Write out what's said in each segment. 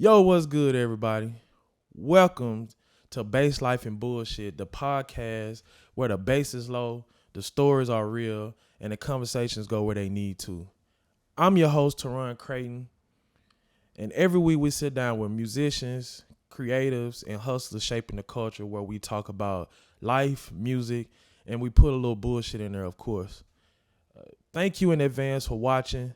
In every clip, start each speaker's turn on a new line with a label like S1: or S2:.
S1: Yo, what's good, everybody? Welcome to Bass Life and Bullshit, the podcast where the bass is low, the stories are real, and the conversations go where they need to. I'm your host, Tarron Creighton, and every week we sit down with musicians, creatives, and hustlers shaping the culture where we talk about life, music, and we put a little bullshit in there, of course. Thank you in advance for watching.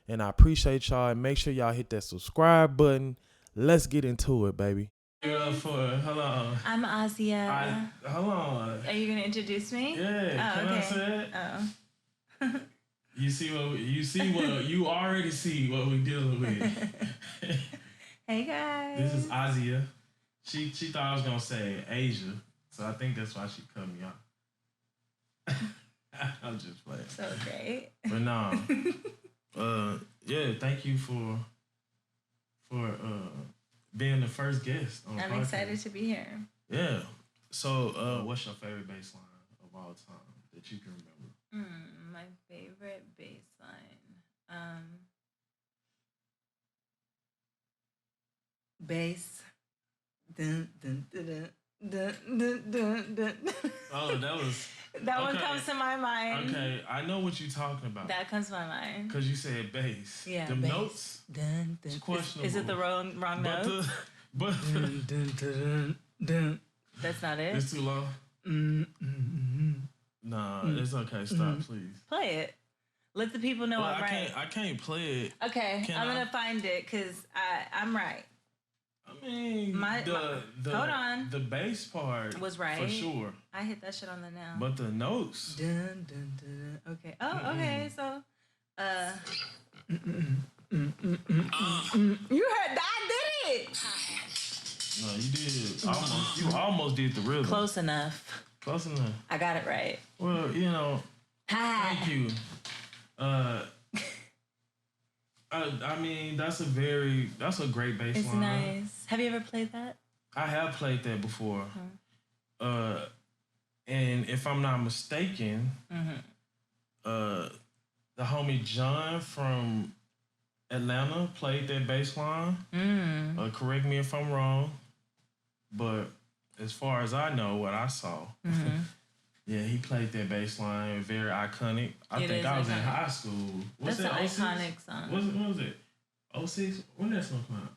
S1: And I appreciate y'all. And make sure y'all hit that subscribe button. Let's get into it, baby. Hold on.
S2: I'm Aazhia.
S1: Hold on.
S2: Are you gonna introduce me?
S1: Yeah. Can I say it?
S2: Oh.
S1: You already see what we dealing with.
S2: Hey guys.
S1: This is Aazhia. She thought I was gonna say Aazhia, so I think that's why she cut me off. I'm just playing.
S2: So great.
S1: But no. Thank you for being the first guest on the podcast.
S2: I'm excited to be here.
S1: Yeah. So, what's your favorite bass line of all time that you can remember?
S2: My favorite bass line. Bass. Dun, dun, dun, dun. Dun, dun, dun, dun.
S1: Oh, that was...
S2: That one comes to my mind.
S1: Okay, I know what you're talking about.
S2: That comes to my mind.
S1: Because you said bass.
S2: Yeah,
S1: Them
S2: bass.
S1: notes?
S2: Dun, dun.
S1: It's questionable.
S2: Is it the wrong note?
S1: Dun,
S2: dun, dun, dun. That's not it?
S1: It's too low? Nah, it's okay. Stop, please.
S2: Play it. Let the people know I'm right.
S1: I can't play it.
S2: Okay, I'm going to find it because I'm right.
S1: I mean, hold
S2: on.
S1: The bass part
S2: was right.
S1: For sure.
S2: I hit that shit on the nail.
S1: But the notes.
S2: Dun, dun, dun. Okay. Oh, okay. So, you heard that? I did it.
S1: No, you did. Almost. You almost did the rhythm.
S2: Close enough.
S1: Close enough.
S2: I got it right.
S1: Well, thank you. I mean, that's a great bass line.
S2: It's nice. Have you ever played that?
S1: I have played that before. And if I'm not mistaken, the homie John from Atlanta played that bass line. Correct me if I'm wrong, but as far as I know, what I saw, yeah, he played that bass line. Very iconic. I think I was in high school.
S2: That's an iconic song.
S1: What was it? 06? When that song come out?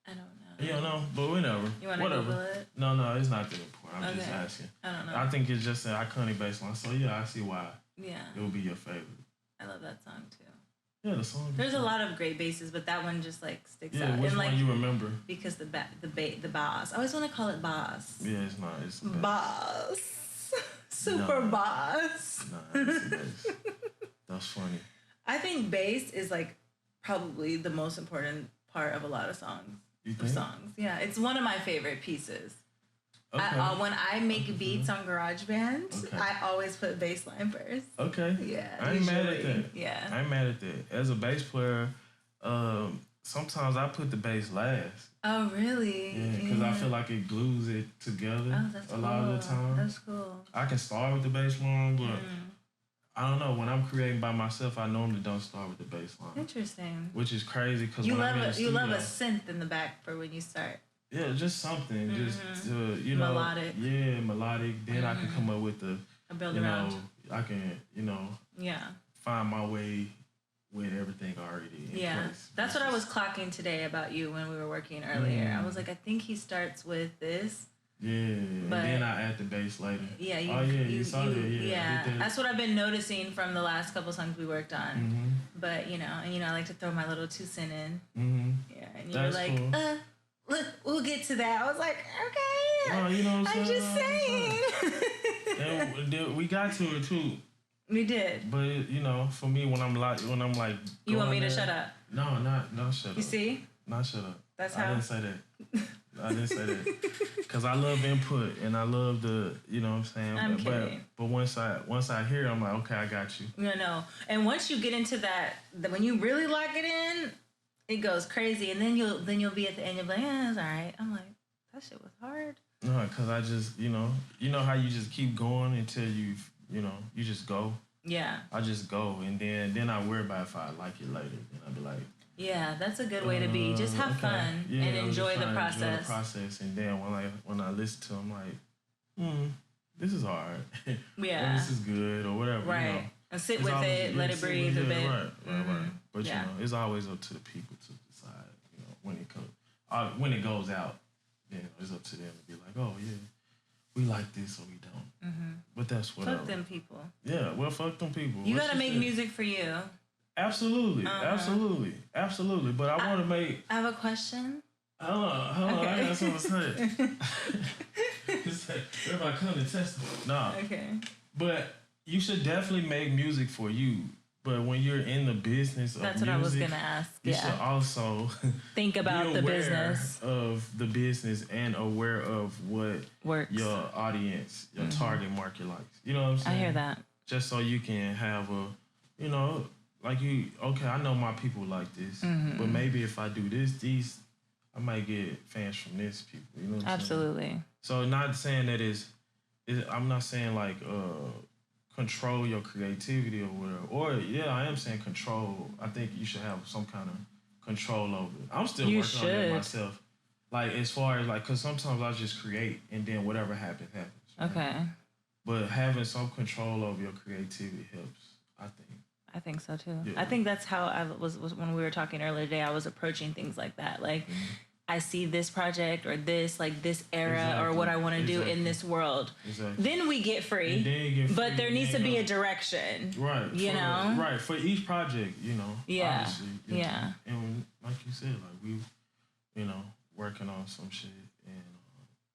S2: I don't know.
S1: You don't know? But whatever.
S2: You want to Google it?
S1: No, it's not that important. I'm just asking.
S2: I don't know.
S1: I think it's just an iconic bass line. So yeah, I see why
S2: it
S1: would be your favorite.
S2: I love that song too.
S1: Yeah, the song.
S2: There's a lot of great basses, but that one just sticks out.
S1: Yeah, which one you remember?
S2: Because the boss. I always want to call it boss.
S1: Yeah, it's not. It's
S2: boss. Super boss.
S1: Nah, it's bass. That's funny.
S2: I think bass is probably the most important part of a lot of songs.
S1: You think?
S2: Yeah, it's one of my favorite pieces.
S1: Okay.
S2: When I make beats on GarageBand, I always put bass line first.
S1: Okay.
S2: Yeah.
S1: I ain't mad at that.
S2: Yeah.
S1: I ain't mad at that. As a bass player, sometimes I put the bass last.
S2: Oh, really?
S1: Yeah, because I feel like it glues it together a lot of the time.
S2: That's cool.
S1: I can start with the bass line, but I don't know. When I'm creating by myself, I normally don't start with the bass line.
S2: Interesting.
S1: Which is crazy because
S2: you
S1: I'm in the studio,
S2: love a synth in the back for when you start.
S1: Yeah, just something, just to,
S2: melodic.
S1: Yeah, melodic. Then I can come up with
S2: a build around.
S1: I can, find my way with everything already in place.
S2: That's what I was clocking today about you when we were working earlier. I was like, I think he starts with this.
S1: Yeah, but and then I add the bass later.
S2: Yeah,
S1: you saw that.
S2: Yeah, that's what I've been noticing from the last couple songs we worked on. But I like to throw my little 2 cents in. Yeah, and you were like, cool. Look, we'll get to that. I was like, okay.
S1: Well, you know what
S2: I'm just saying.
S1: And we got to it too.
S2: We did.
S1: But for me, when I'm like,
S2: you want me to shut up?
S1: No, shut up.
S2: You see?
S1: Not shut up.
S2: That's how.
S1: I didn't say that. Because I love input and I love the, you know what I'm saying?
S2: I'm kidding.
S1: But once I hear it, I'm like, okay, I got you.
S2: No. And once you get into that, when you really lock it in, it goes crazy. And then you'll be at the end, you'll be like, yeah, it's all right. I'm like, that shit was hard.
S1: No, because I just, you know how you just keep going until you just go?
S2: Yeah.
S1: I just go, and then I worry about if I like it later. And I'll be like,
S2: Yeah, that's a good way to be. Just have fun and enjoy the process. Enjoy the
S1: process, and then when I listen to them, like, this is hard.
S2: Yeah.
S1: Or this is good, or whatever.
S2: Right.
S1: You know.
S2: And sit with it, let it breathe a bit.
S1: Right. But you know, it's always up to the people to decide. You know, when it goes out, then it's up to them to be like, oh yeah, we like this or we don't. But that's whatever.
S2: Fuck them people.
S1: Yeah, well, fuck them people.
S2: You gotta make music for you.
S1: Absolutely. But I want to make.
S2: I have a question.
S1: Hold on. Okay. I got something to say. It's like, if I come to test it. Nah.
S2: Okay.
S1: But you should definitely make music for you. But when you're in the business of
S2: that's
S1: music,
S2: what I was gonna ask.
S1: You should also
S2: think about the business
S1: of the business and aware of what
S2: works.
S1: Your audience, your target market likes. You know what I'm saying?
S2: I hear that.
S1: Just so you can have like I know my people like this, but maybe if I do this, I might get fans from this people. You know what I'm
S2: Absolutely.
S1: saying? So not saying that I'm not saying like control your creativity or whatever. Or I am saying control. I think you should have some kind of control over it. I'm still working on it myself. Like as far as like, cause sometimes I just create and then whatever happens.
S2: Okay.
S1: Right? But having some control over your creativity helps, I think.
S2: I think so too. Yeah. I think that's how I was when we were talking earlier today. I was approaching things like that. Like, I see this project or this era or what I want to do in this world. Exactly. Then we get free. But there needs to be a direction.
S1: Right.
S2: You know?
S1: Right. For each project, you know.
S2: Yeah.
S1: Obviously,
S2: yeah.
S1: And like you said, like we, working on some shit. And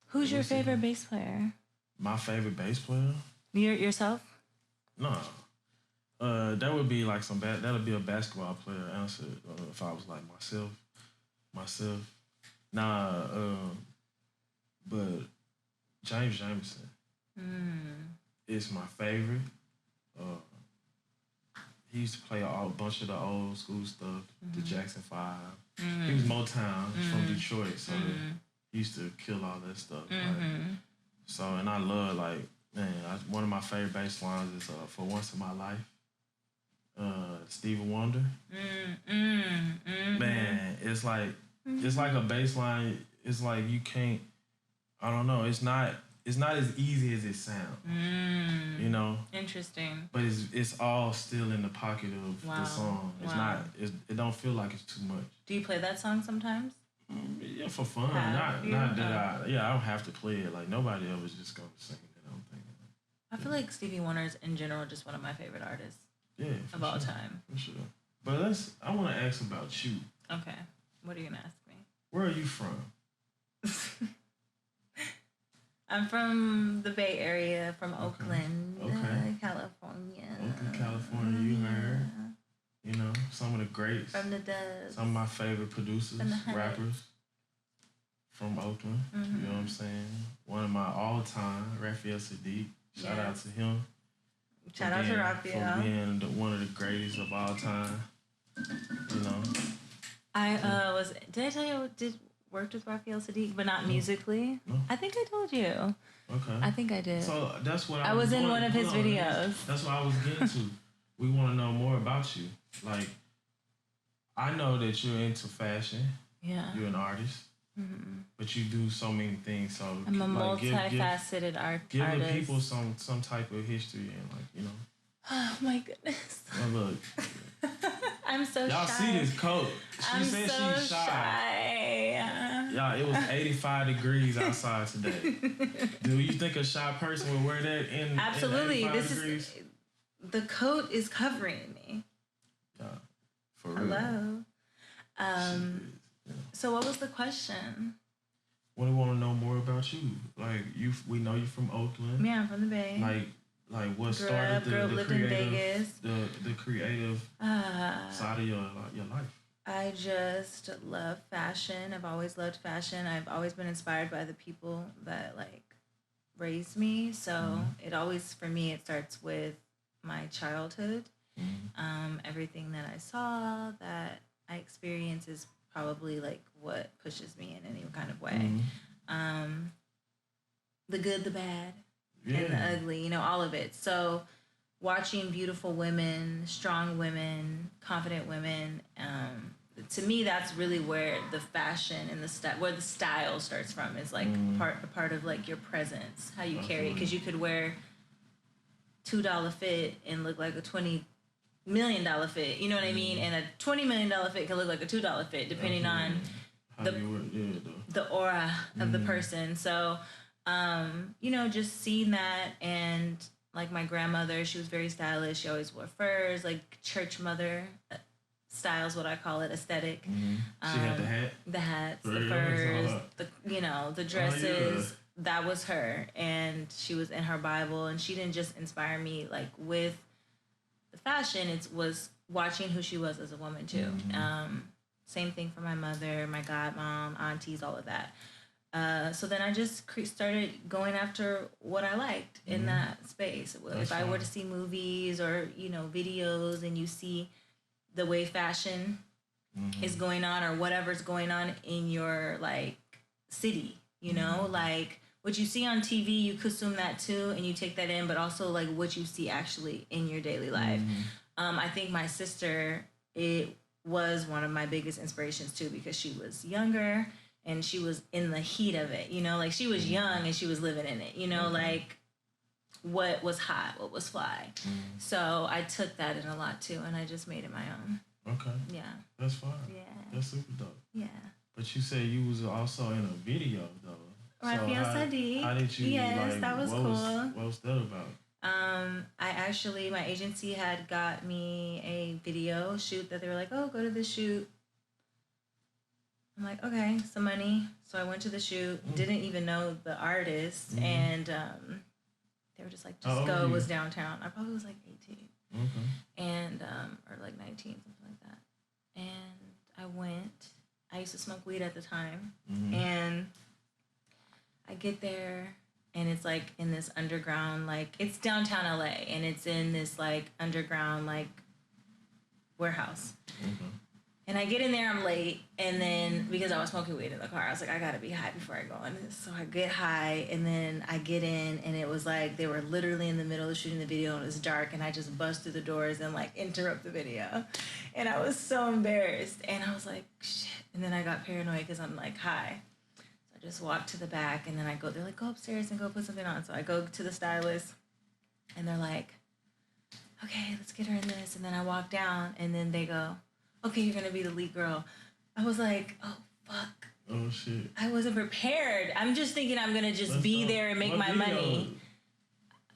S2: who's your favorite bass player?
S1: My favorite bass player?
S2: Yourself?
S1: No. That would be like that would be a basketball player answer if I was like myself. Nah, but James Jamerson is my favorite. He used to play a bunch of the old school stuff, the Jackson 5. He was Motown from Detroit, so he used to kill all that stuff. Like, so, and I love, like, man, one of my favorite bass lines is For Once in My Life. Stevie Wonder. Man, it's like a bass line. It's like you can't. I don't know. It's not as easy as it sounds. You know.
S2: Interesting.
S1: But it's all still in the pocket of the song. It's not. It don't feel like it's too much.
S2: Do you play that song sometimes?
S1: Yeah, for fun. Not that I don't have to play it. Like nobody else is just gonna sing it. I don't think.
S2: I feel like Stevie Wonder is in general just one of my favorite artists.
S1: Yeah,
S2: of all time.
S1: For sure. But I want to ask about you.
S2: Okay. What are you going to ask me?
S1: Where are you from?
S2: I'm from the Bay Area, from Oakland, California.
S1: Oakland, California, you heard. You know, some of the greats.
S2: From the Dubs.
S1: Some of my favorite producers, rappers from Oakland. You know what I'm saying? One of my all-time, Raphael Sadiq. Shout out to him.
S2: Shout out to Raphael.
S1: For being one of the greatest of all time. You know.
S2: Did I tell you I worked with Raphael Sadiq, but not musically?
S1: No.
S2: I think I told you.
S1: Okay.
S2: I think I did.
S1: So that's what
S2: I was in one of his videos.
S1: That's what I was getting to. We want to know more about you. Like, I know that you're into fashion. Yeah. You're an artist. But you do so many things. So
S2: I'm a multifaceted artist.
S1: Give the people some type of history and
S2: Oh my goodness.
S1: Well, look.
S2: I'm so
S1: Y'all
S2: shy.
S1: see this coat.
S2: She said she's shy.
S1: Y'all, it was 85 degrees outside today. Do you think a shy person would wear that in
S2: Absolutely.
S1: In 85 degrees?
S2: The coat is covering me.
S1: Yeah. For real.
S2: Hello. So what was the question?
S1: We want to know more about you. Like we know you from Oakland.
S2: Yeah, I'm from the Bay.
S1: Like what started the
S2: creative, in Vegas.
S1: The creative side of your life.
S2: I just love fashion. I've always loved fashion. I've always been inspired by the people that raised me. So it always, for me, it starts with my childhood. Everything that I saw, that I experienced is probably what pushes me in any kind of way. The good, the bad, and the ugly, all of it. So watching beautiful women, strong women, confident women, to me, that's really where the fashion and where the style starts from. Is like a part of like your presence, how you carry it, because you could wear $2 fit and look like a $20 million fit. You know what I mean? And a $20 million fit can look like a $2 fit, depending on the aura of the person. So, just seeing that, and like my grandmother, she was very stylish. She always wore furs, like church mother styles, what I call it, aesthetic.
S1: She had the hat,
S2: the hats, the furs, the dresses. That was her, and she was in her Bible, and she didn't just inspire me like with the fashion. It was watching who she was as a woman too. Same thing for my mother, my godmom, aunties, all of that. So then I just started going after what I liked in that space. If I were to see movies or, videos, and you see the way fashion is going on or whatever's going on in your, like, city, like what you see on TV, you consume that too, and you take that in, but also, like, what you see actually in your daily life. I think my sister, it was one of my biggest inspirations too, because she was younger and she was in the heat of it, like she was young and she was living in it, like what was hot, what was fly. So I took that in a lot too, and I just made it my own.
S1: Okay.
S2: Yeah.
S1: That's fine.
S2: Yeah.
S1: That's super dope.
S2: Yeah.
S1: But you said you was also in a video though.
S2: My fiance did.
S1: How did you?
S2: Yes, that was cool.
S1: What was that about?
S2: My agency had got me a video shoot that they were like, oh, go to the shoot. I'm like, okay, some money. So I went to the shoot, didn't even know the artist, and they were just like, just go. It was downtown. I probably was like 18. And, or like 19, something like that. And I went. I used to smoke weed at the time. And I get there, and it's like in this underground, like, it's downtown LA, and it's in this like underground, like, warehouse. And I get in there, I'm late, and then because I was smoking weed in the car, I was like, I gotta be high before I go in. So I get high, and then I get in, and it was like they were literally in the middle of shooting the video, and it was dark, and I just bust through the doors and like interrupt the video. And I was so embarrassed, and I was like, shit. And then I got paranoid because I'm like high. I just walk to the back, and then they're like, go upstairs and go put something on. So I go to the stylist, and they're like, okay, let's get her in this. And then I walk down, and then they go, okay, you're going to be the lead girl. I was like, oh, fuck.
S1: Oh, shit.
S2: I wasn't prepared. I'm just thinking I'm going to just be there and make my money.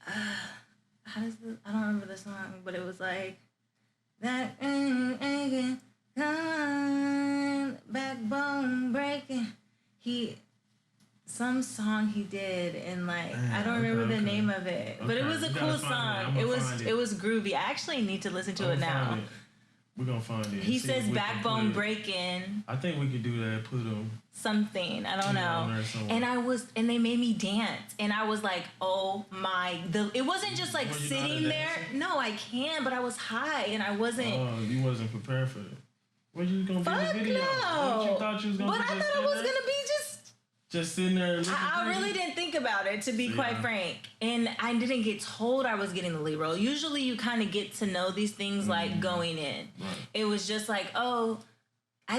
S2: I don't remember the song, but it was like, that backbone breaking. Some song he did, and like I don't remember the name of it, but it was a cool song. It was groovy. I actually need to listen to it now.
S1: We're gonna find it.
S2: He says backbone breaking.
S1: I think we could do that. Put them
S2: something. I don't know. And they made me dance, and I was like, oh my! It wasn't just like sitting there. No, I can, but I was high, and I wasn't.
S1: Oh, you wasn't prepared for it. What you gonna
S2: do
S1: in the video?
S2: No.
S1: What you thought you was gonna do?
S2: But I thought it was gonna be
S1: just sitting there.
S2: I really didn't think about it, to be quite frank. And I didn't get told I was getting the lead role. Usually you kind of get to know these things like going in. Right. It was just like, oh, I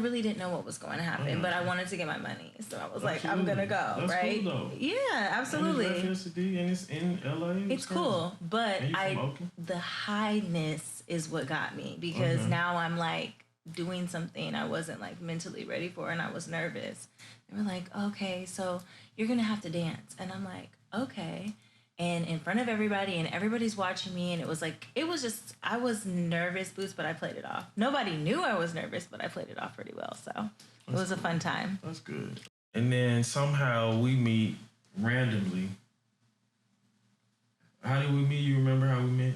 S2: really didn't know what was going to happen, but I wanted to get my money. So I was like, I'm going to go,
S1: That's
S2: right?
S1: Cool, though.
S2: Yeah, absolutely.
S1: And it's in LA.
S2: It's cool, but the highness is what got me, because now I'm like doing something I wasn't like mentally ready for, and I was nervous. They were like, okay, so you're going to have to dance. And I'm like, okay. And in front of everybody, and everybody's watching me. And it was just, I was nervous, Boost, but I played it off. Nobody knew I was nervous, but I played it off pretty well. So it was a fun time.
S1: That's good. And then somehow we meet randomly. How did we meet? You remember how we met?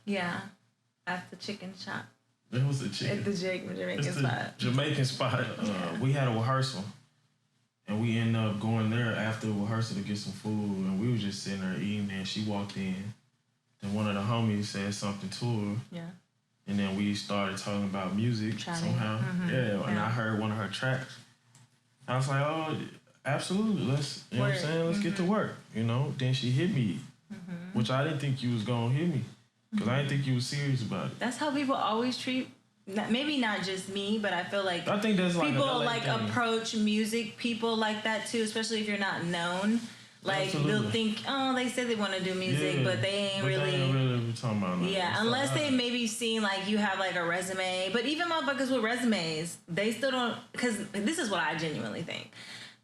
S2: Yeah. At the chicken shop.
S1: It was a chicken.
S2: At the Jamaican spot.
S1: Jamaican spot. We had a rehearsal, and we ended up going there after the rehearsal to get some food, and we were just sitting there eating, and she walked in. Then one of the homies said something to her. Yeah. And then we started talking about music somehow. Yeah, and I heard one of her tracks. I was like, oh, absolutely. Let's, you know what I'm saying? Let's get to work, Then she hit me, which I didn't think you was going to hit me. Because I didn't think you was serious about it.
S2: That's how people always treat. Maybe not just me, but I feel like
S1: I think that's like
S2: people like approach music people like that too, especially if you're not known. Like
S1: Absolutely.
S2: they'll think, oh, they said they want to do music, but they ain't really
S1: talking about that.
S2: Yeah, unless they maybe seen like you have like a resume. But even motherfuckers with resumes, they still don't. Because this is what I genuinely think.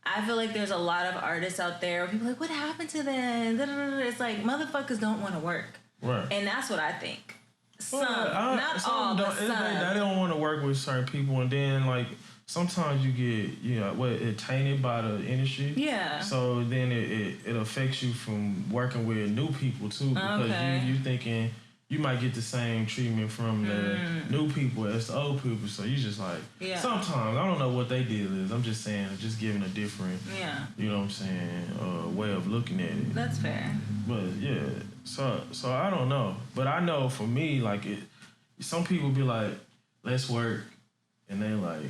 S2: I feel like there's a lot of artists out there where people are like, what happened to them? It's like motherfuckers don't want to work,
S1: right?
S2: And that's what I think. Some,
S1: well,
S2: not all, but some.
S1: They don't want to work with certain people, and then like sometimes you get it tainted by the industry.
S2: Yeah.
S1: So then it affects you from working with new people too, because you thinking you might get the same treatment from the new people as the old people. So you just like sometimes I don't know what they deal is. I'm just saying, just giving a different you know what I'm saying, way of looking at it.
S2: That's fair.
S1: But yeah. So I don't know, but I know for me, like some people be like, let's work, and they like,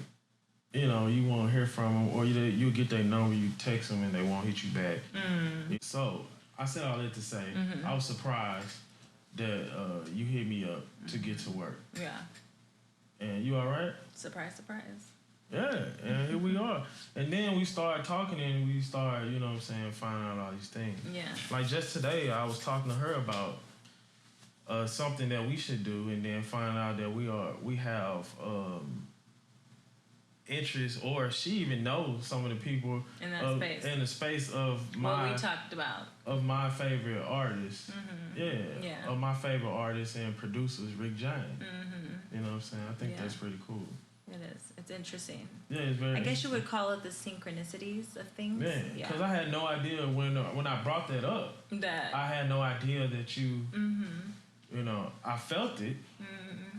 S1: you won't hear from them, or you get their number, you text them, and they won't hit you back. So I said all that to say, I was surprised that you hit me up to get to work.
S2: Yeah.
S1: And you all right?
S2: Surprise.
S1: Yeah, and here we are. And then we started talking, and we started, finding out all these things.
S2: Yeah.
S1: Like just today, I was talking to her about something that we should do, and then find out that we have interest, or she even knows some of the people
S2: in that space.
S1: In the space of
S2: what we talked about.
S1: Of my favorite artists. Of my favorite artists and producers, Rick James. You know what I'm saying? I think that's pretty cool.
S2: It is. It's interesting.
S1: Yeah, it's very.
S2: I guess you would call it the synchronicities of things.
S1: Yeah, because I had no idea when I brought that up. I had no idea that you. I felt it.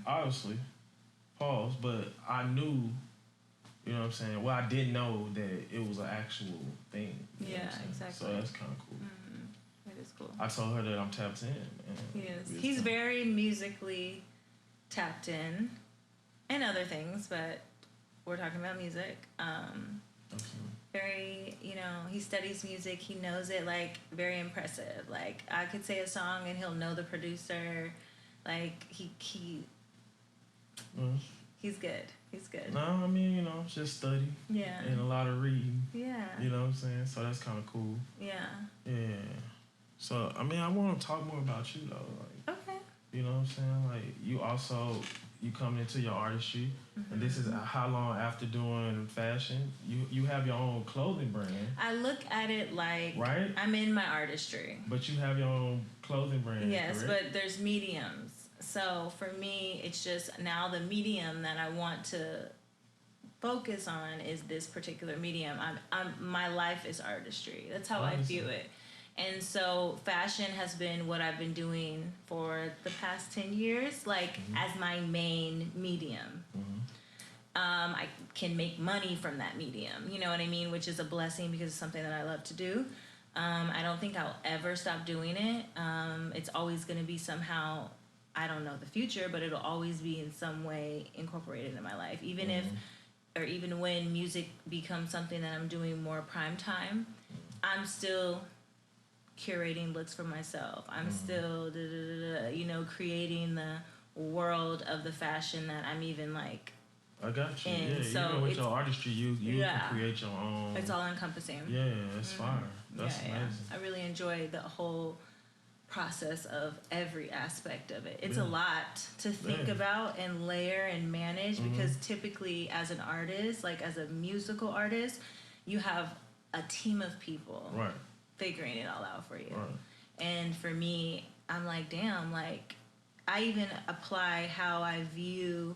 S1: Obviously, pause. But I knew. You know what I'm saying? Well, I didn't know that it was an actual thing.
S2: Yeah, exactly.
S1: So that's kind of cool.
S2: It is cool.
S1: I told her that I'm tapped in.
S2: He is. He's very musically tapped in. And other things, but we're talking about music. Very, he studies music. He knows it, like, very impressive. Like, I could say a song and he'll know the producer. Like, he's good. He's good.
S1: No, I mean, just study.
S2: Yeah.
S1: And a lot of reading.
S2: Yeah.
S1: You know what I'm saying? So that's kind of cool.
S2: Yeah.
S1: Yeah. So, I mean, I want to talk more about you, though. Like,
S2: okay.
S1: You know what I'm saying? Like, you come into your artistry, and this is how long after doing fashion, you have your own clothing brand.
S2: I look at it like I'm in my artistry.
S1: But you have your own clothing brand.
S2: Yes,
S1: correct?
S2: but there's mediums. So for me, it's just now the medium that I want to focus on is this particular medium. My life is artistry. That's how I view it. And so fashion has been what I've been doing for the past 10 years, like as my main medium. I can make money from that medium, you know what I mean? Which is a blessing because it's something that I love to do. I don't think I'll ever stop doing it. It's always going to be somehow, I don't know the future, but it'll always be in some way incorporated in my life. Even even when music becomes something that I'm doing more prime time, I'm still curating looks for myself. I'm still, creating the world of the fashion that I'm even like.
S1: I got you.
S2: In.
S1: Yeah,
S2: so
S1: even with your artistry, you can create your own.
S2: It's all encompassing.
S1: Yeah, that's fire. That's amazing.
S2: I really enjoy the whole process of every aspect of it. It's a lot to think about and layer and manage because typically as an artist, like as a musical artist, you have a team of people.
S1: Right.
S2: Figuring it all out for you.
S1: Right.
S2: And for me, I'm like, damn, like I even apply how I view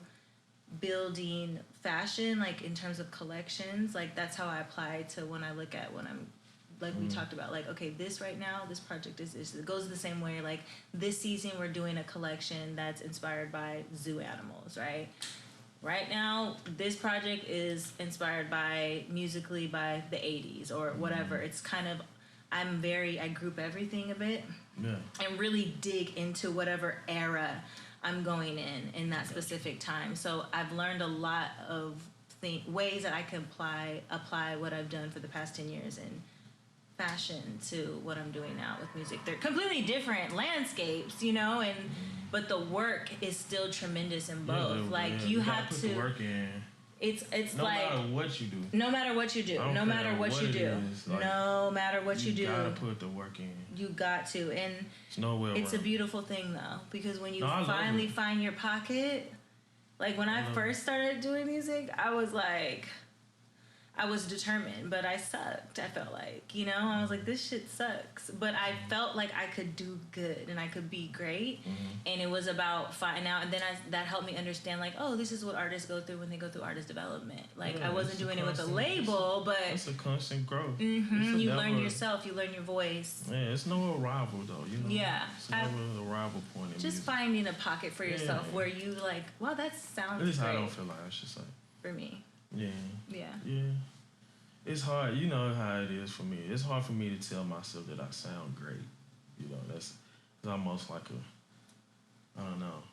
S2: building fashion, like in terms of collections, like that's how I apply to when I look at when I'm like we talked about, like, okay, this right now, this project is it goes the same way. Like this season we're doing a collection that's inspired by zoo animals, right? Right now, this project is inspired by musically by the 80s or whatever. It's kind of I group everything a bit and really dig into whatever era I'm going in that specific time. So I've learned a lot of ways that I can apply what I've done for the past 10 years in fashion to what I'm doing now with music. They're completely different landscapes, you know, and but the work is still tremendous in both. Like you have
S1: put
S2: to
S1: the work in.
S2: It's
S1: no
S2: like
S1: matter what you do.
S2: No matter what you do. No matter what you do. No matter what you do.
S1: You gotta put the work in.
S2: You got to. And
S1: it's nowhere
S2: it's
S1: around.
S2: A beautiful thing though, because when you finally find your pocket, like when I first started doing music, I was determined, but I sucked. I felt like, you know, I was like, this shit sucks. But I felt like I could do good and I could be great. And it was about finding out. And then that helped me understand, like, oh, this is what artists go through when they go through artist development. Like, I wasn't doing it with a label, but
S1: it's a constant growth.
S2: You learn yourself. You learn your voice.
S1: Yeah, it's no arrival, though, you know?
S2: Yeah.
S1: It's never an arrival point in
S2: just
S1: music.
S2: finding a pocket for yourself where you, like, wow, that sounds great.
S1: At least I don't feel like I should say.
S2: For me.
S1: Yeah.
S2: Yeah.
S1: Yeah. It's hard. You know how it is for me. It's hard for me to tell myself that I sound great. You know, it's almost like I don't know.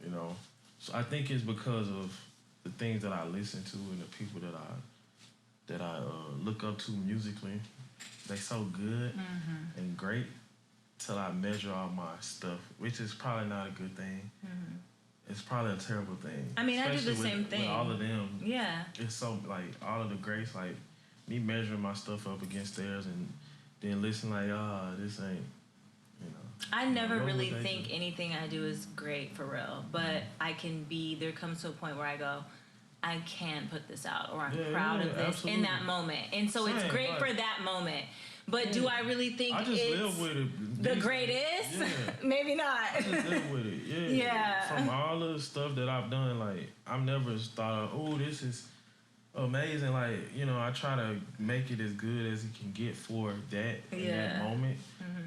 S1: You know, so I think it's because of the things that I listen to and the people that I look up to musically. They so good and great till I measure all my stuff, which is probably not a good thing. It's probably a terrible thing.
S2: I mean, I do the same thing.
S1: With all of them.
S2: Yeah.
S1: It's so, like, all of the greats, like, me measuring my stuff up against theirs and then listen like, this ain't, you know.
S2: I never really think anything I do is great for real, but there comes to a point where I go, I can put this out, or I'm proud of this in that moment. And so it's great for that moment. But do I really think
S1: I just live with it.
S2: The greatest? Yeah. Maybe not.
S1: I just live with it, yeah. From all the stuff that I've done, like, I've never thought, this is amazing. Like, you know, I try to make it as good as it can get for that in that moment.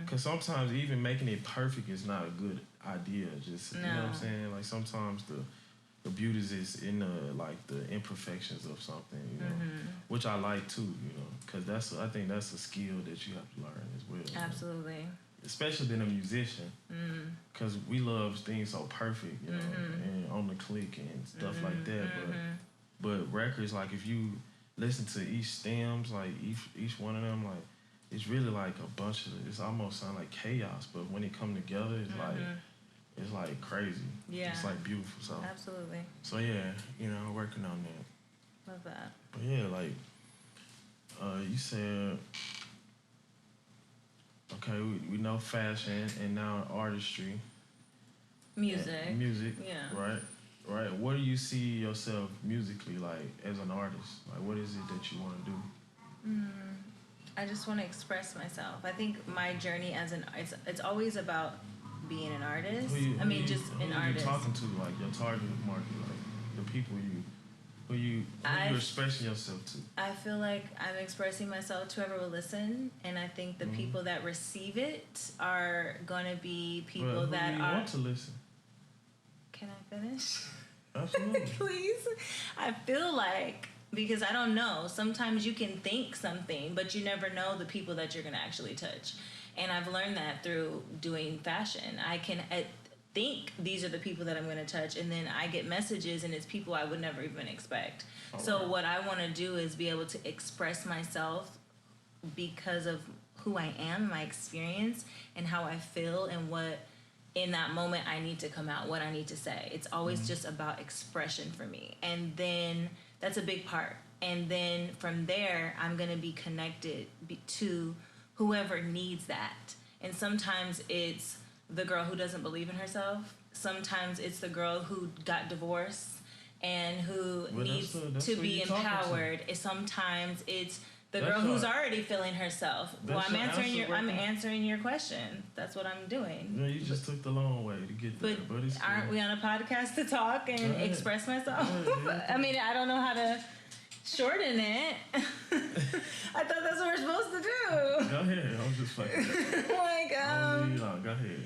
S1: Because sometimes even making it perfect is not a good idea. Just, you know what I'm saying? Like, sometimes the beauty is in the imperfections of something, you know, which I like too, you know, because I think that's a skill that you have to learn as well.
S2: Absolutely.
S1: You know? Especially being a musician, because we love things so perfect, you know, and on the click and stuff like that. But records, like, if you listen to each stems, like each one of them, like, it's really like a bunch of, it's almost sound like chaos, but when it come together, it's like crazy. Yeah. It's like beautiful. So
S2: absolutely.
S1: So yeah, you know, working on that.
S2: Love that.
S1: But yeah, like you said, okay, we know fashion and now artistry.
S2: Music.
S1: Yeah. Right. What do you see yourself musically, like, as an artist? Like, what is it that you want to do?
S2: I just want to express myself. I think my journey it's always about being an artist. Who you
S1: talking to, like, your target market, like, the people who you expressing yourself to?
S2: I feel like I'm expressing myself to whoever will listen, and I think the people that receive it are going to be people that
S1: want to listen.
S2: Can I finish?
S1: Absolutely.
S2: Please? I feel like, because I don't know, sometimes you can think something, but you never know the people that you're going to actually touch. And I've learned that through doing fashion. I can think these are the people that I'm going to touch, and then I get messages, and it's people I would never even expect. So what I want to do is be able to express myself because of who I am, my experience, and how I feel, and what in that moment I need to come out, what I need to say. It's always just about expression for me. And then that's a big part. And then from there, I'm going to be connected to whoever needs that. And sometimes it's the girl who doesn't believe in herself. Sometimes it's the girl who got divorced and who needs to be empowered. Sometimes it's the girl who's already feeling herself. Well, I'm answering your question. That's what I'm doing.
S1: No, you just took the long way to get there. But it's
S2: aren't we on a podcast to talk and express myself? I mean, I don't know how to shorten it. I thought that's what we're supposed to do.
S1: Go ahead. I'm just fucking. Go ahead.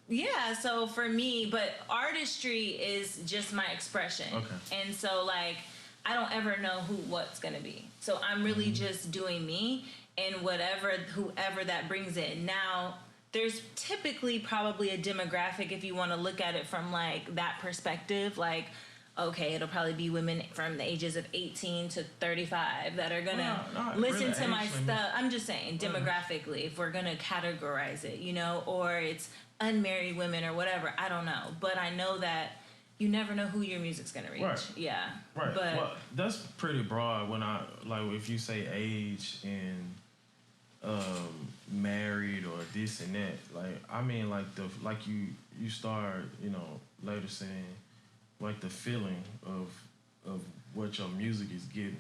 S2: Yeah, so for me, but artistry is just my expression. Okay. And so, like, I don't ever know what's going to be. So I'm really just doing me and whoever that brings in. Now, there's typically probably a demographic if you want to look at it from, like, that perspective. Like, okay, it'll probably be women from the ages of 18 to 35 that are gonna listen
S1: really
S2: to my stuff. I'm just saying,
S1: Well,
S2: demographically, if we're gonna categorize it, you know, or it's unmarried women or whatever. I don't know, but I know that you never know who your music's gonna reach.
S1: Right.
S2: Yeah.
S1: Right.
S2: But
S1: well, that's pretty broad. When I like, if you say age and married or this and that, like I mean, like you start, you know, later saying like the feeling of what your music is giving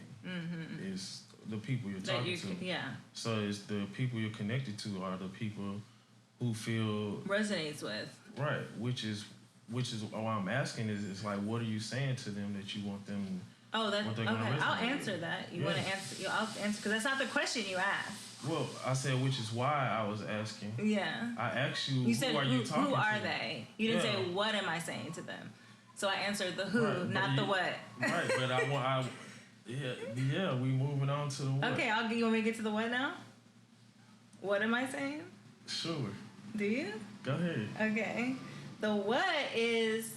S1: is the people you're talking to.
S2: Yeah.
S1: So it's the people you're connected to are the people who feel
S2: resonates with.
S1: Right, which is why I'm asking is like, what are you saying to them that you want them?
S2: Oh, that's okay. I'll answer
S1: with?
S2: that. You want to answer? I'll answer because that's not the question you asked.
S1: Well, I said, which is why I was asking.
S2: Yeah.
S1: I asked you,
S2: you said,
S1: who are you talking to?
S2: Who are they? You didn't say, what am I saying to them? So I answered the who,
S1: right,
S2: not the what.
S1: Right, but yeah, we moving on to the what.
S2: Okay, you want me to get to the what now? What am I saying?
S1: Sure.
S2: Do you?
S1: Go ahead.
S2: Okay. The what is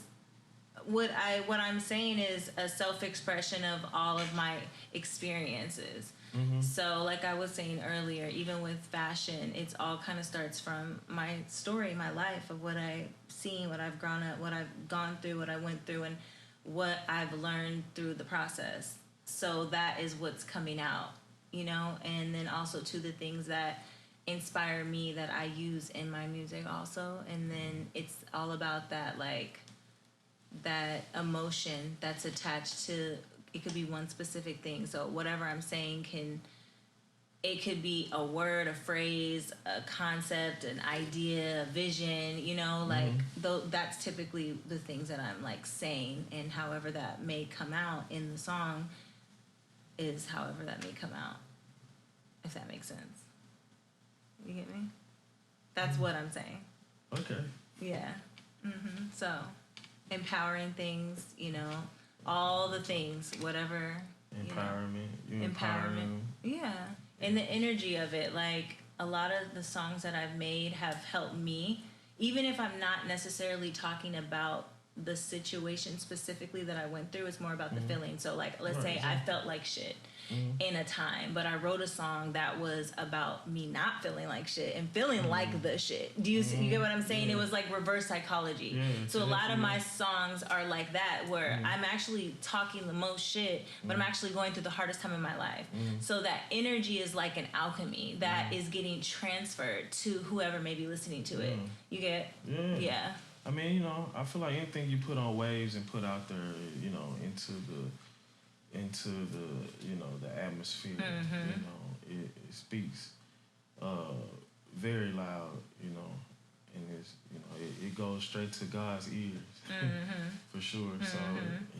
S2: what I'm saying is a self-expression of all of my experiences. Mm-hmm. So like I was saying earlier, even with fashion, it's all kind of starts from my story, my life of what I've seen, what I've grown up, what I've gone through, what I went through, and what I've learned through the process. So that is what's coming out, you know, and then also to the things that inspire me that I use in my music also. And then it's all about that, like, that emotion that's attached to, it could be one specific thing. So whatever I'm saying it could be a word, a phrase, a concept, an idea, a vision, you know, like that's typically the things that I'm like saying, and however that may come out in the song is however that may come out, if that makes sense. You get me? That's what I'm saying.
S1: Okay. Yeah.
S2: So empowering things, you know, all the things, whatever. Empowerment. Yeah. And the energy of it, like a lot of the songs that I've made have helped me, even if I'm not necessarily talking about the situation specifically that I went through. It's more about the feeling. So like, let's say I felt like shit in a time, but I wrote a song that was about me not feeling like shit and feeling like the shit. Do you get what I'm saying? It was like reverse psychology. So a lot of my songs are like that, where I'm actually talking the most shit, but I'm actually going through the hardest time in my life. So that energy is like an alchemy that is getting transferred to whoever may be listening to it. You get? Yeah.
S1: I mean, you know, I feel like anything you put on waves and put out there, you know, into the you know, the atmosphere, you know, it speaks very loud, you know, and it's, you know, it goes straight to God's ears, for sure. So,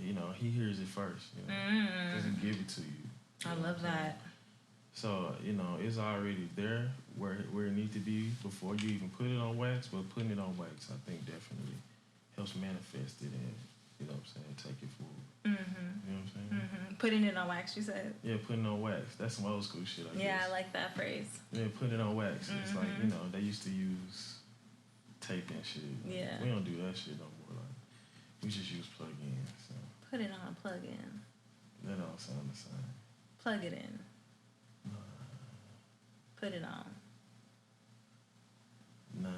S1: you know, He hears it first, you know, doesn't give it to you.
S2: I love that.
S1: So, you know, it's already there where it needs to be before you even put it on wax, but putting it on wax, I think, definitely helps manifest it and, you know what I'm saying, take it forward. You know what I'm saying?
S2: Putting it on wax, you said?
S1: Yeah, putting it on wax. That's some old school shit, I guess.
S2: Yeah, I like that phrase.
S1: Yeah, putting it on wax. It's like, you know, they used to use tape and shit.
S2: Yeah.
S1: We don't do that shit no more. Like, we just use plug-ins. So.
S2: Put it on, plug in.
S1: That don't sound the same.
S2: Plug it in. Put it on.
S1: Nah.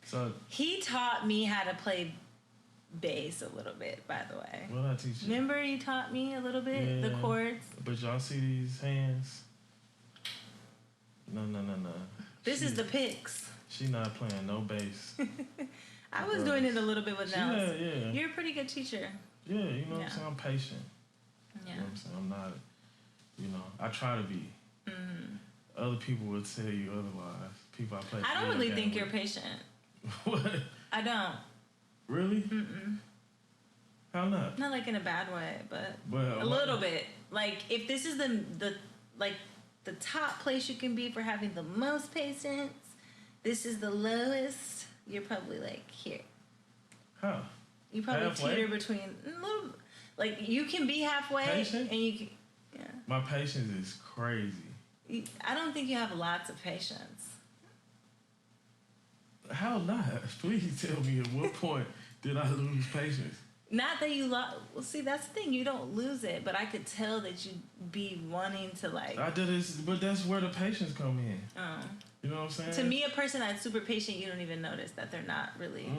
S1: So
S2: he taught me how to play bass a little bit, by the way.
S1: What did I teach you?
S2: Remember he taught me a little bit, the chords?
S1: But y'all see these hands? No.
S2: This is the picks.
S1: She not playing no bass.
S2: I was doing it a little bit with Nels.
S1: Yeah.
S2: You're a pretty good teacher.
S1: Yeah, you know what I'm saying? I'm patient.
S2: Yeah.
S1: You know what I'm saying? I'm not, you know, I try to be. Other people will tell you otherwise. People I play.
S2: I don't really think you're patient.
S1: What?
S2: I don't.
S1: Really? How not?
S2: Not like in a bad way, but a little bit. Like if this is the top place you can be for having the most patience, this is the lowest. You're probably like here.
S1: Huh?
S2: You probably
S1: halfway?
S2: teeter between a little. Like you can be halfway,
S1: Patient?
S2: and you can. Yeah.
S1: My patience is crazy.
S2: I don't think you have lots of patience.
S1: How not? Please tell me at what point did I lose patience?
S2: Not that you lost. Well, see, that's the thing. You don't lose it, but I could tell that you be wanting to like.
S1: I did this, but that's where the patience come in.
S2: Oh.
S1: You know what I'm saying?
S2: To me, a person that's super patient, you don't even notice that they're not really.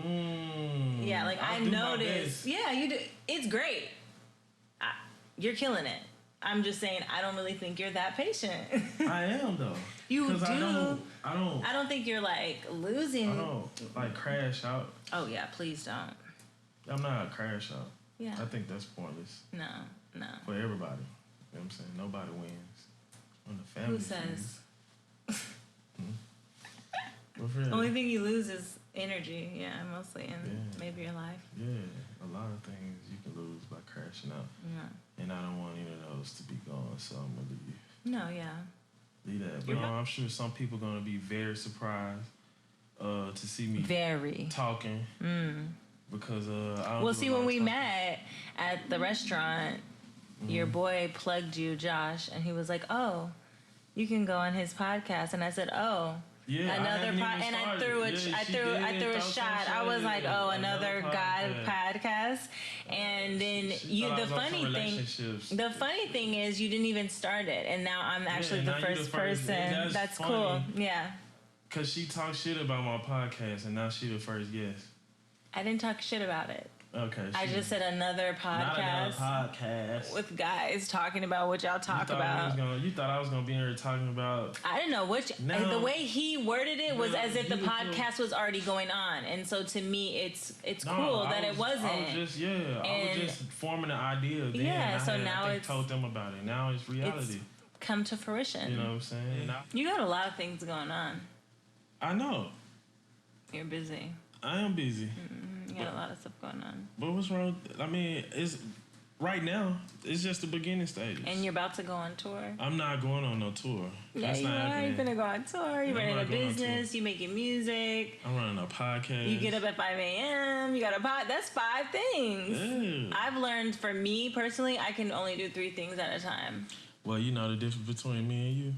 S2: Yeah, like I notice. Yeah, you do. It's great. You're killing it. I'm just saying, I don't really think you're that patient.
S1: I am though.
S2: You do.
S1: I don't
S2: think you're like losing.
S1: I don't like crash out.
S2: Oh yeah, please don't.
S1: I'm not a crash out.
S2: Yeah.
S1: I think that's pointless.
S2: No.
S1: For everybody. You know what I'm saying? Nobody wins. When the family
S2: Who says?
S1: Really?
S2: Only thing you lose is energy. Yeah, mostly, and maybe your life.
S1: Yeah, a lot of things you can lose by crashing out.
S2: Yeah.
S1: And I don't want either of those to be gone, so I'm gonna leave.
S2: No, yeah.
S1: Leave that. But I'm sure some people are gonna be very surprised to see me talking. Because
S2: well, see, when we met at the restaurant, your boy plugged you, Josh, and he was like, "Oh, you can go on his podcast," and I said, "Oh."
S1: Yeah,
S2: another and I threw a shot. I was like, "Oh, another guy podcast." And then the funny thing is you didn't even start it, and now I'm actually the first person. That's cool. Yeah.
S1: Cause she talked shit about my podcast, and now she the first guest.
S2: I didn't talk shit about it.
S1: Okay.
S2: I just said another podcast with guys talking about what y'all talk about.
S1: You thought I was gonna be in here talking about.
S2: I didn't know the way he worded it was as if the podcast was already going on, and so to me, it's cool that it wasn't.
S1: I was just forming an idea. Then
S2: yeah, so now
S1: I told them about it. Now it's reality.
S2: It's come to fruition.
S1: You know what I'm saying?
S2: You got a lot of things going on.
S1: I know.
S2: You're busy.
S1: I am busy.
S2: You got a lot of stuff going on.
S1: But what's wrong? I mean, right now, it's just the beginning stages.
S2: And you're about to go on tour?
S1: I'm not going on no tour.
S2: Yeah, that's you are. You're going to go on tour. You're running a business. You're making music.
S1: I'm running a podcast.
S2: You get up at 5 a.m. You got a pod. That's 5 things.
S1: Yeah.
S2: I've learned, for me personally, I can only do 3 things at a time.
S1: Well, you know the difference between me and you?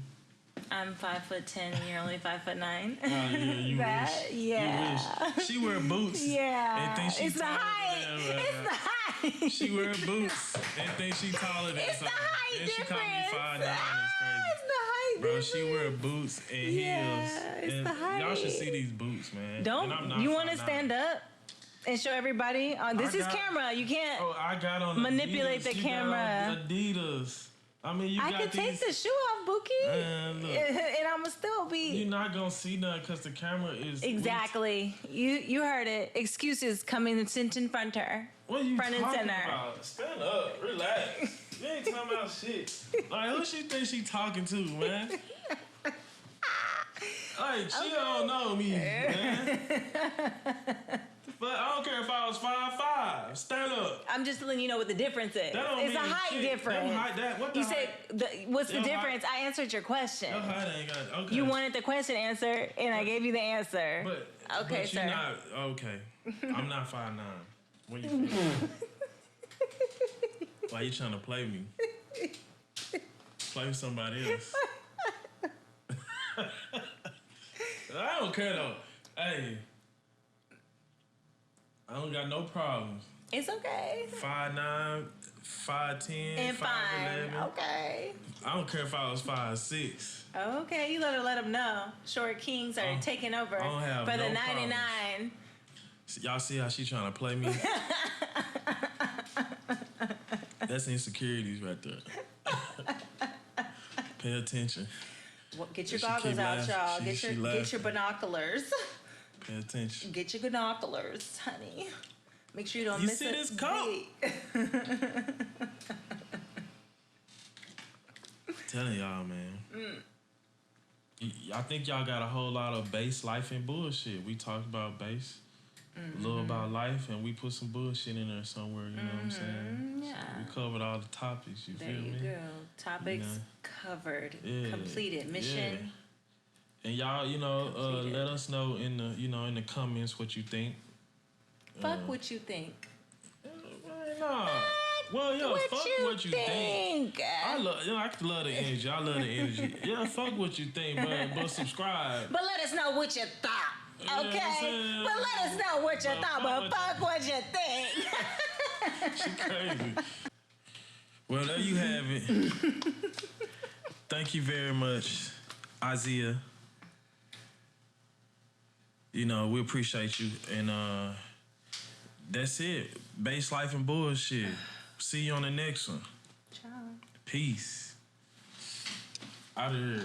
S2: I'm 5'10" and you're only 5'9".
S1: Yeah, you wish.
S2: Yeah.
S1: You wish. She wear boots.
S2: Yeah.
S1: And think
S2: it's the height. It's the height.
S1: She wear boots and think she taller than
S2: it's
S1: something.
S2: The height
S1: and
S2: difference.
S1: She call me 5'9". It's crazy.
S2: It's the height
S1: Bro,
S2: difference.
S1: she wear boots and heels.
S2: It's
S1: and
S2: the height.
S1: Y'all should see these boots, man.
S2: You want to stand up and show everybody? This is camera. You can't
S1: I got on
S2: manipulate
S1: Adidas.
S2: the camera.
S1: Adidas. I mean, I
S2: could take the shoe off, Buki, and I'ma still be.
S1: You're not gonna see nothing because the camera is
S2: exactly. You heard it. Excuses coming in front her.
S1: What are you
S2: front
S1: talking
S2: and center.
S1: About? Stand up, relax. You ain't talking about shit. Like who she think she talking to, man? Like she don't know me, man. But I don't care if I was 5'5". Stand up.
S2: I'm just letting you know what the difference is. It's a height difference.
S1: You
S2: said, what's the difference? I answered your question.
S1: Your height ain't got. Okay.
S2: You wanted the question answered, and I gave you the answer. Okay, sir.
S1: Okay. I'm not 5'9". What you think? Why you trying to play me? Play with somebody else. I don't care though. Hey. I don't got no problems.
S2: It's okay.
S1: 5'9", 5'10",
S2: and
S1: 5'11".
S2: Okay.
S1: I don't care if I was 5'6".
S2: Okay, you let them know. Short kings are taking over for the 99.
S1: Problems. Y'all see how she trying to play me? That's insecurities right there. Pay attention.
S2: Well, get your goggles out, y'all. Get your binoculars.
S1: Pay attention.
S2: Get your binoculars, honey. Make sure you don't miss it.
S1: You see this coat? Telling y'all, man. I think y'all got a whole lot of base life and bullshit. We talked about base, a little about life, and we put some bullshit in there somewhere. You know what I'm saying?
S2: Yeah.
S1: So we covered all the topics. You feel me?
S2: There you go. Topics covered. Yeah. Completed. Mission.
S1: Yeah. And y'all, let us know in the comments what you think.
S2: Fuck what you think.
S1: Nah. Well, fuck what you think. I love the energy. I love the energy. Yeah, fuck what you think, but subscribe.
S2: But let us know what you thought. Okay? But let us know what you thought, but fuck what you think.
S1: She crazy. Well, there you have it. Thank you very much, Aazhia. You know, we appreciate you. And that's it. Base Life and Bullshit. See you on the next one.
S2: Ciao.
S1: Peace. Out of here.